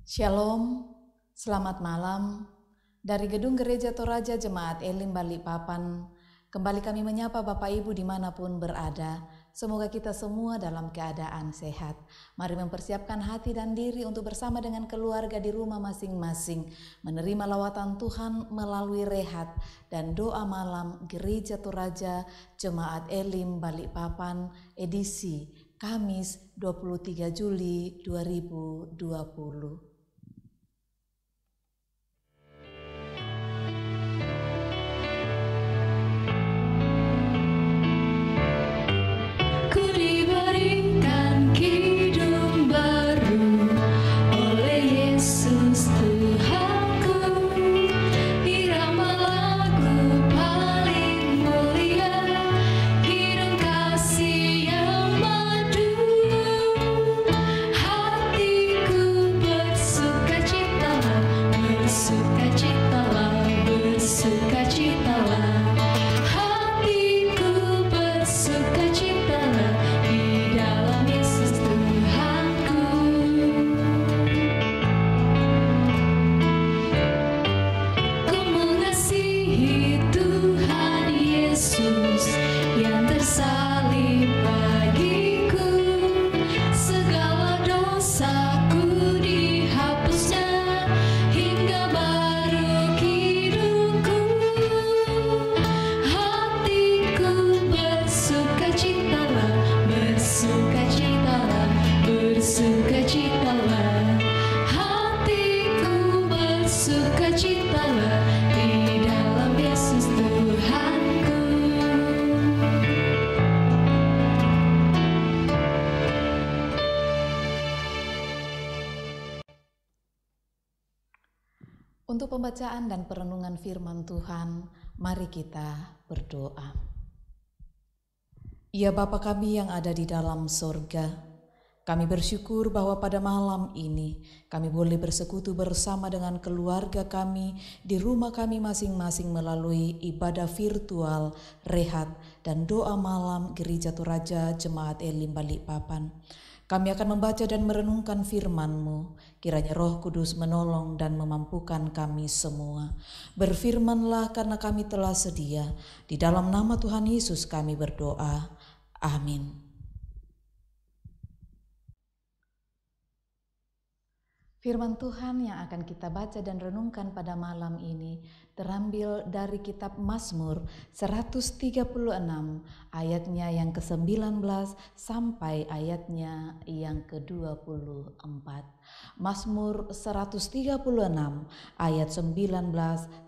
Shalom, selamat malam. Dari Gedung Gereja Toraja Jemaat Elim Balikpapan, kembali kami menyapa Bapak Ibu dimanapun berada. Semoga kita semua dalam keadaan sehat. Mari mempersiapkan hati dan diri untuk bersama dengan keluarga di rumah masing-masing, menerima lawatan Tuhan melalui rehat dan doa malam Gereja Toraja Jemaat Elim Balikpapan edisi Kamis 23 Juli 2020. Untuk pembacaan dan perenungan firman Tuhan, mari kita berdoa. Ya Bapa kami yang ada di dalam sorga, kami bersyukur bahwa pada malam ini kami boleh bersekutu bersama dengan keluarga kami di rumah kami masing-masing melalui ibadah virtual, rehat, dan doa malam Gereja Toraja Jemaat Elim Balikpapan. Kami akan membaca dan merenungkan firman-Mu. Kiranya Roh Kudus menolong dan memampukan kami semua. Berfirmanlah karena kami telah sedia. Di dalam nama Tuhan Yesus kami berdoa. Amin. Firman Tuhan yang akan kita baca dan renungkan pada malam ini terambil dari kitab Mazmur 136 ayatnya yang ke-19 sampai ayatnya yang ke-24. Mazmur 136 ayat 19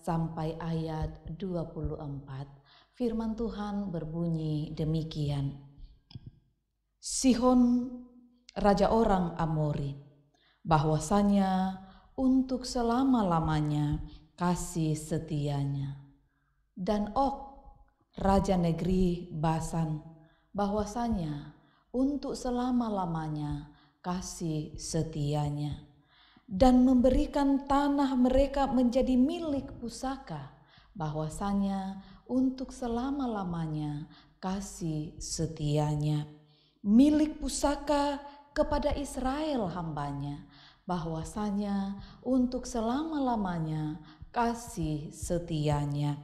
sampai ayat 24. Firman Tuhan berbunyi demikian. Sihon, raja orang Amori, bahwasanya untuk selama-lamanya kasih setianya. Dan Og, raja negeri Basan, bahwasanya untuk selama-lamanya kasih setianya. Dan memberikan tanah mereka menjadi milik pusaka, bahwasanya untuk selama-lamanya kasih setianya. Milik pusaka kepada Israel hambanya, bahwasanya untuk selama-lamanya kasih setianya.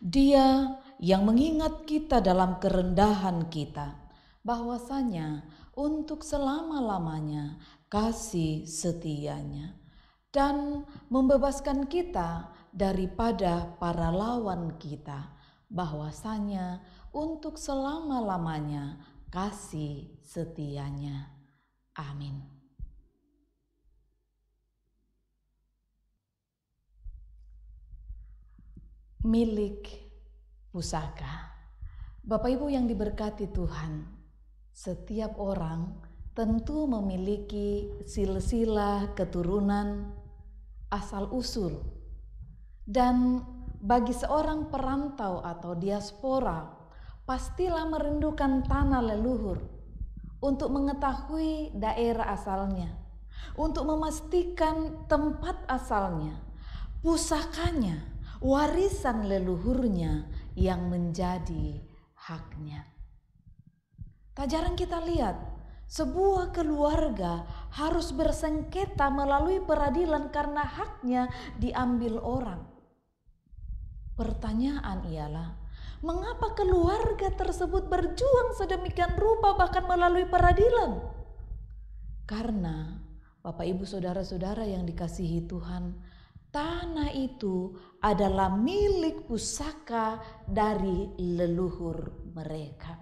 Dia yang mengingat kita dalam kerendahan kita, bahwasanya untuk selama-lamanya kasih setianya. Dan membebaskan kita daripada para lawan kita, bahwasanya untuk selama-lamanya kasih setianya. Amin. Milik pusaka. Bapak Ibu yang diberkati Tuhan, setiap orang tentu memiliki silsilah keturunan asal-usul. Dan bagi seorang perantau atau diaspora, pastilah merindukan tanah leluhur untuk mengetahui daerah asalnya, untuk memastikan tempat asalnya, pusakanya, warisan leluhurnya yang menjadi haknya. Tak jarang kita lihat sebuah keluarga harus bersengketa melalui peradilan karena haknya diambil orang. Pertanyaan ialah, mengapa keluarga tersebut berjuang sedemikian rupa bahkan melalui peradilan? Karena Bapak Ibu Saudara-saudara yang dikasihi Tuhan, tanah itu adalah milik pusaka dari leluhur mereka.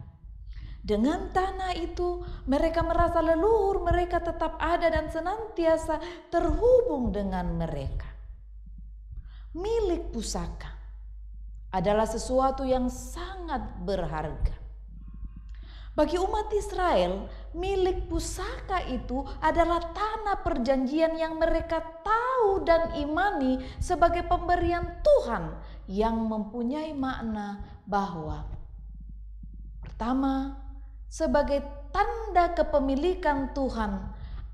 Dengan tanah itu mereka merasa leluhur mereka tetap ada dan senantiasa terhubung dengan mereka. Milik pusaka adalah sesuatu yang sangat berharga. Bagi umat Israel, milik pusaka itu adalah tanah perjanjian yang mereka tahu dan imani sebagai pemberian Tuhan yang mempunyai makna bahwa pertama, sebagai tanda kepemilikan Tuhan,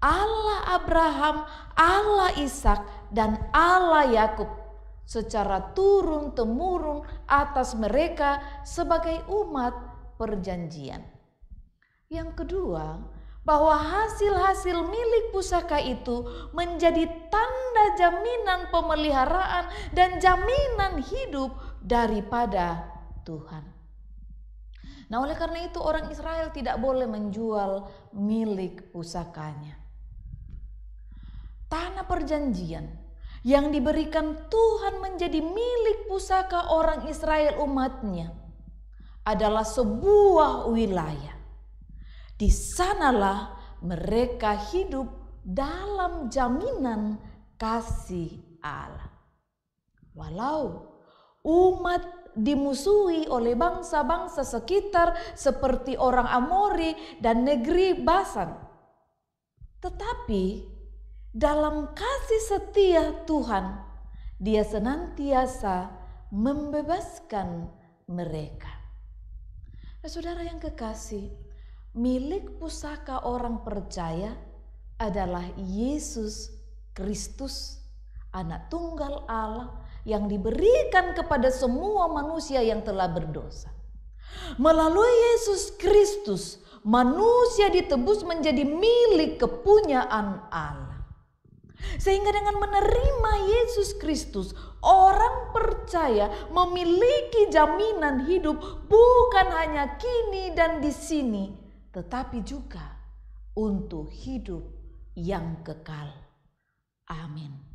Allah Abraham, Allah Ishak, dan Allah Yakub secara turun-temurun atas mereka sebagai umat perjanjian. Yang kedua, bahwa hasil-hasil milik pusaka itu menjadi tanda jaminan pemeliharaan dan jaminan hidup daripada Tuhan. Nah, oleh karena itu orang Israel tidak boleh menjual milik pusakanya. Tanah perjanjian yang diberikan Tuhan menjadi milik pusaka orang Israel umatnya adalah sebuah wilayah. Di sanalah mereka hidup dalam jaminan kasih Allah. Walau umat dimusuhi oleh bangsa-bangsa sekitar seperti orang Amori dan negeri Basan, tetapi dalam kasih setia Tuhan, Dia senantiasa membebaskan mereka. Nah, saudara yang kekasih, milik pusaka orang percaya adalah Yesus Kristus, Anak Tunggal Allah yang diberikan kepada semua manusia yang telah berdosa. Melalui Yesus Kristus, manusia ditebus menjadi milik kepunyaan Allah. Sehingga dengan menerima Yesus Kristus, orang percaya memiliki jaminan hidup bukan hanya kini dan di sini, tetapi juga untuk hidup yang kekal. Amin.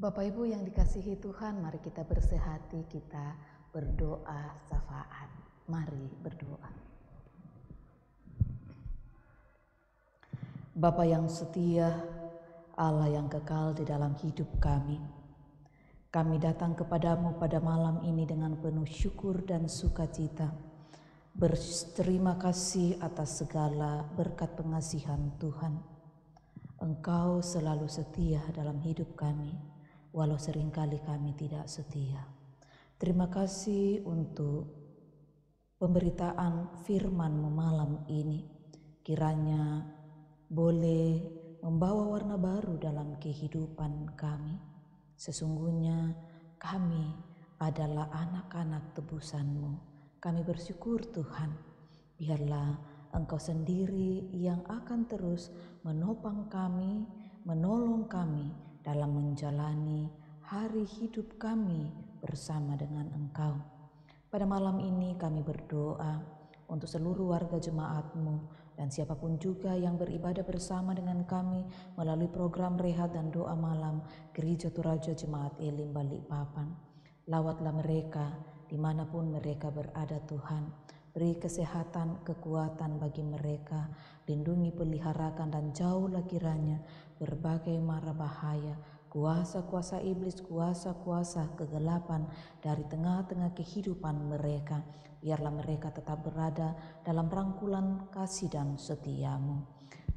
Bapak Ibu yang dikasihi Tuhan, mari kita bersehati, kita berdoa syafaat. Mari berdoa. Bapa yang setia, Allah yang kekal di dalam hidup kami datang kepadamu pada malam ini dengan penuh syukur dan sukacita. Berterima kasih atas segala berkat pengasihan Tuhan. Engkau selalu setia dalam hidup kami, walau seringkali kami tidak setia. Terima kasih untuk pemberitaan firman-Mu malam ini. Kiranya boleh membawa warna baru dalam kehidupan kami. Sesungguhnya kami adalah anak-anak tebusan-Mu. Kami bersyukur Tuhan, biarlah Engkau sendiri yang akan terus menopang kami, menolong kami dalam menjalani hari hidup kami bersama dengan Engkau. Pada malam ini kami berdoa untuk seluruh warga jemaat-Mu dan siapapun juga yang beribadah bersama dengan kami melalui program rehat dan doa malam Gereja Toraja Jemaat Elim Balikpapan. Lawatlah mereka dimanapun mereka berada Tuhan. Beri kesehatan, kekuatan bagi mereka, lindungi, peliharakan dan jauhlah kiranya berbagai mara bahaya, kuasa-kuasa iblis, kuasa-kuasa kegelapan dari tengah-tengah kehidupan mereka. Biarlah mereka tetap berada dalam rangkulan kasih dan setia-Mu.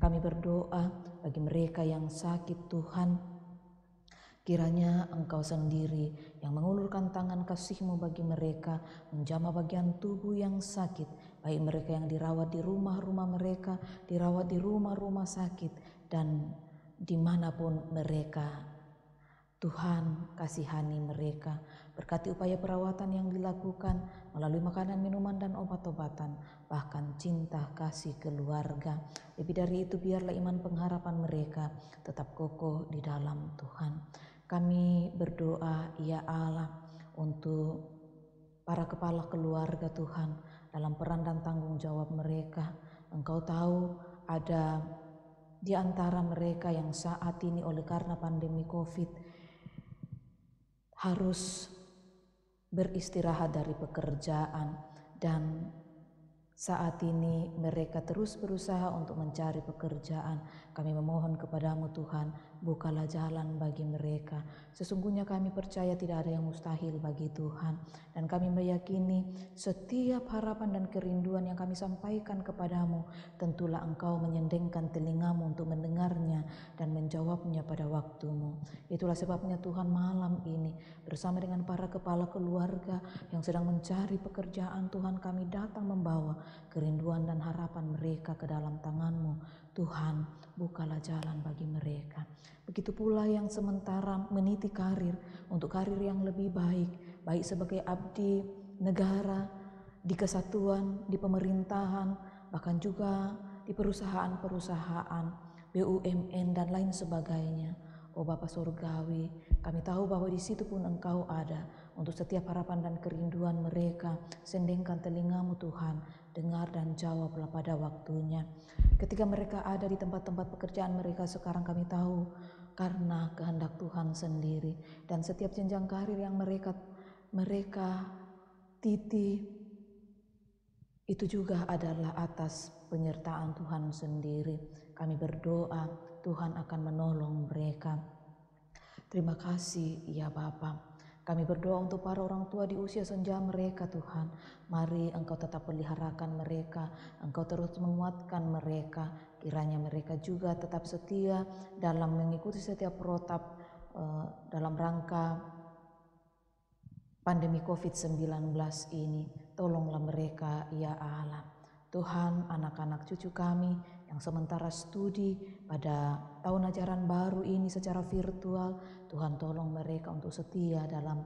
Kami berdoa bagi mereka yang sakit Tuhan, kiranya Engkau sendiri yang mengulurkan tangan kasih-Mu bagi mereka, menjamah bagian tubuh yang sakit, baik mereka yang dirawat di rumah-rumah mereka, dirawat di rumah-rumah sakit, dan dimanapun mereka. Tuhan, kasihani mereka, berkati upaya perawatan yang dilakukan melalui makanan, minuman, dan obat-obatan, bahkan cinta kasih keluarga. Lebih dari itu, biarlah iman pengharapan mereka tetap kokoh di dalam Tuhan. Kami berdoa, ya Allah, untuk para kepala keluarga Tuhan dalam peran dan tanggung jawab mereka. Engkau tahu ada di antara mereka yang saat ini oleh karena pandemi COVID harus beristirahat dari pekerjaan, dan saat ini mereka terus berusaha untuk mencari pekerjaan. Kami memohon kepadamu Tuhan, bukalah jalan bagi mereka. Sesungguhnya kami percaya tidak ada yang mustahil bagi Tuhan. Dan kami meyakini setiap harapan dan kerinduan yang kami sampaikan kepadamu, tentulah Engkau menyendengkan telingamu untuk mendengarnya dan menjawabnya pada waktumu. Itulah sebabnya Tuhan malam ini bersama dengan para kepala keluarga yang sedang mencari pekerjaan, Tuhan, kami datang membawa kerinduan dan harapan mereka ke dalam tangan-Mu. Tuhan, bukalah jalan bagi mereka. Begitu pula yang sementara meniti karir untuk karir yang lebih baik, baik sebagai abdi negara, di kesatuan, di pemerintahan, bahkan juga di perusahaan-perusahaan, BUMN dan lain sebagainya. Oh Bapa Surgawi, kami tahu bahwa di situ pun Engkau ada untuk setiap harapan dan kerinduan mereka. Sendengkan telingamu Tuhan, dengar dan jawablah pada waktunya. Ketika mereka ada di tempat-tempat pekerjaan mereka sekarang, kami tahu karena kehendak Tuhan sendiri. Dan setiap jenjang karir yang mereka titi, itu juga adalah atas penyertaan Tuhan sendiri. Kami berdoa Tuhan akan menolong mereka. Terima kasih ya Bapa. Kami berdoa untuk para orang tua di usia senja mereka Tuhan. Mari Engkau tetap peliharakan mereka, Engkau terus menguatkan mereka. Kiranya mereka juga tetap setia dalam mengikuti setiap protap dalam rangka pandemi COVID-19 ini. Tolonglah mereka ya Allah. Tuhan, anak-anak cucu kami yang sementara studi pada tahun ajaran baru ini secara virtual, Tuhan tolong mereka untuk setia dalam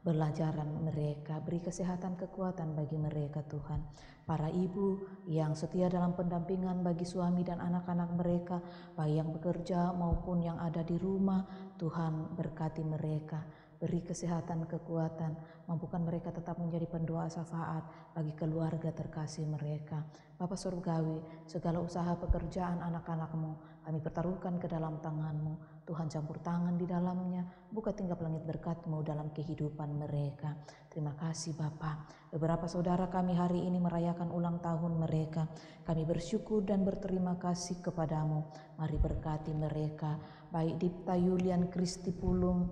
belajaran mereka. Beri kesehatan, kekuatan bagi mereka Tuhan. Para ibu yang setia dalam pendampingan bagi suami dan anak-anak mereka, baik yang bekerja maupun yang ada di rumah, Tuhan berkati mereka. Beri kesehatan, kekuatan, mampukan mereka tetap menjadi pendoa syafaat bagi keluarga terkasih mereka. Bapa Surgawi, segala usaha pekerjaan anak-anak-Mu kami pertaruhkan ke dalam tangan-Mu. Tuhan campur tangan di dalamnya, buka tingkap langit berkat-Mu dalam kehidupan mereka. Terima kasih Bapa. Beberapa saudara kami hari ini merayakan ulang tahun mereka. Kami bersyukur dan berterima kasih kepadamu. Mari berkati mereka, baik Dipta Yulian Kristi Pulung,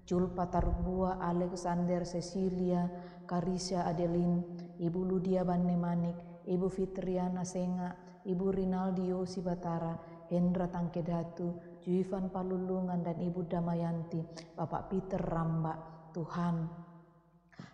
Julpa Tarbua, Alexander, Cecilia, Karisha Adelin, Ibu Ludia Banemanik, Ibu Fitriana Senga, Ibu Rinaldi Yosi Batara, Hendra Tangkedatu, Juivan Palulungan, dan Ibu Damayanti, Bapak Peter Ramba. Tuhan,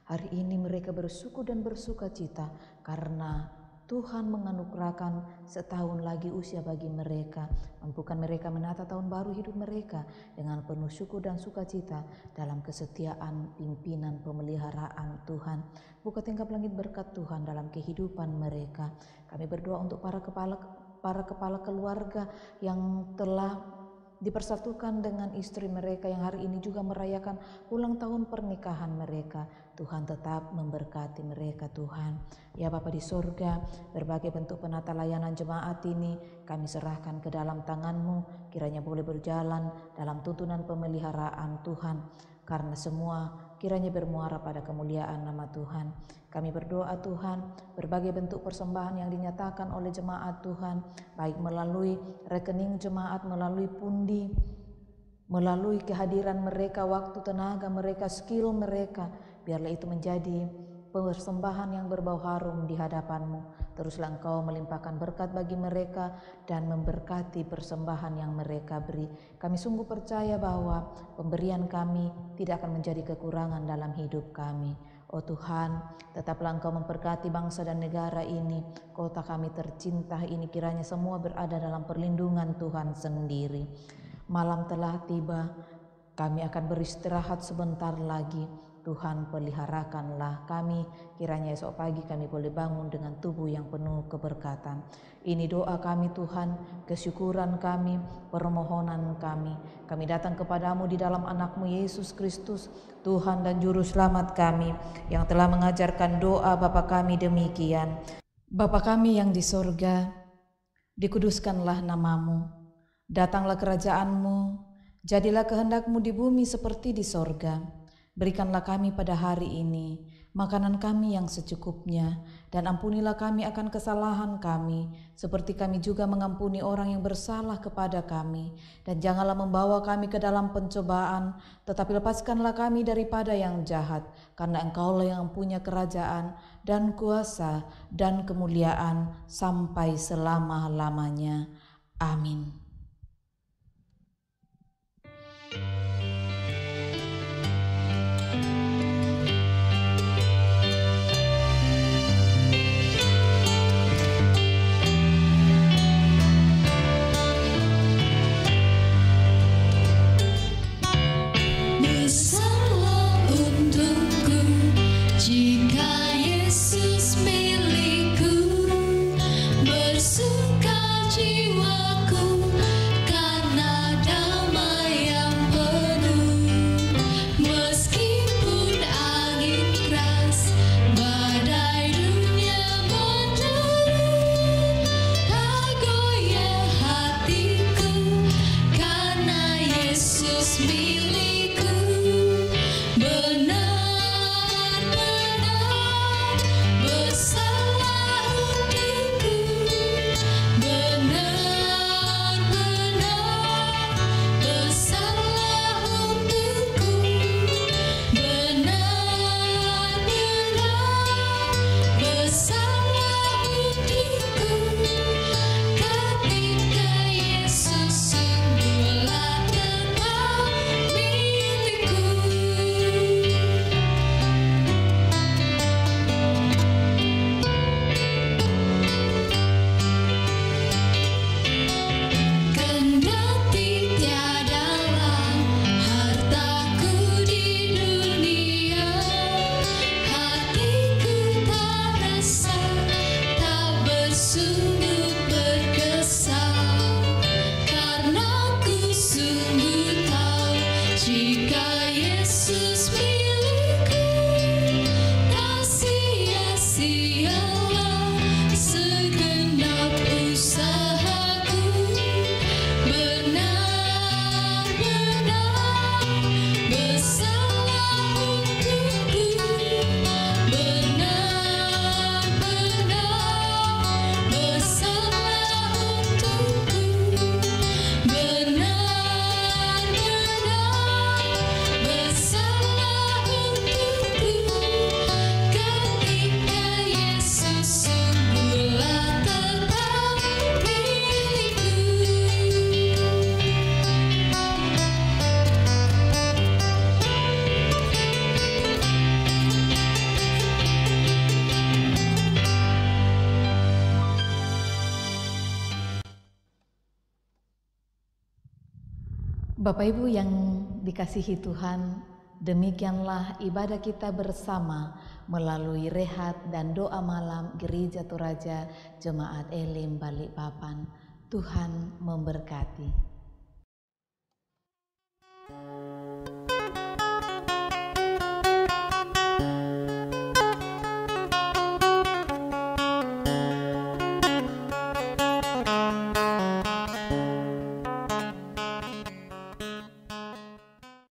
hari ini mereka bersyukur dan bersuka cita karena Tuhan menganugerahkan setahun lagi usia bagi mereka. Mampukan mereka menata tahun baru hidup mereka dengan penuh syukur dan sukacita dalam kesetiaan pimpinan pemeliharaan Tuhan. Buka tingkap langit berkat Tuhan dalam kehidupan mereka. Kami berdoa untuk para kepala keluarga yang telah dipersatukan dengan istri mereka yang hari ini juga merayakan ulang tahun pernikahan mereka. Tuhan tetap memberkati mereka Tuhan. Ya Bapa di sorga, berbagai bentuk penata layanan jemaat ini kami serahkan ke dalam tangan-Mu, kiranya boleh berjalan dalam tuntunan pemeliharaan Tuhan, karena semua kiranya bermuara pada kemuliaan nama Tuhan. Kami berdoa Tuhan, berbagai bentuk persembahan yang dinyatakan oleh jemaat Tuhan, baik melalui rekening jemaat, melalui pundi, melalui kehadiran mereka, waktu, tenaga mereka, skill mereka, biarlah itu menjadi persembahan yang berbau harum di hadapan-Mu. Teruslah Engkau melimpahkan berkat bagi mereka dan memberkati persembahan yang mereka beri. Kami sungguh percaya bahwa pemberian kami tidak akan menjadi kekurangan dalam hidup kami. Oh Tuhan, tetaplah Engkau memberkati bangsa dan negara ini, kota kami tercinta ini, kiranya semua berada dalam perlindungan Tuhan sendiri. Malam telah tiba, kami akan beristirahat sebentar lagi. Tuhan peliharakanlah kami, kiranya esok pagi kami boleh bangun dengan tubuh yang penuh keberkatan. Ini doa kami Tuhan, kesyukuran kami, permohonan kami. Kami datang kepadamu di dalam anak-Mu Yesus Kristus, Tuhan dan Juru Selamat kami, yang telah mengajarkan doa Bapa kami demikian. Bapa kami yang di sorga, dikuduskanlah nama-Mu, datanglah kerajaan-Mu, jadilah kehendak-Mu di bumi seperti di sorga. Berikanlah kami pada hari ini makanan kami yang secukupnya, dan ampunilah kami akan kesalahan kami, seperti kami juga mengampuni orang yang bersalah kepada kami. Dan janganlah membawa kami ke dalam pencobaan, tetapi lepaskanlah kami daripada yang jahat, karena Engkaulah yang punya kerajaan dan kuasa dan kemuliaan sampai selama-lamanya. Amin. Bapak Ibu yang dikasihi Tuhan, demikianlah ibadah kita bersama melalui rehat dan doa malam Gereja Toraja Jemaat Elim Balikpapan. Tuhan memberkati.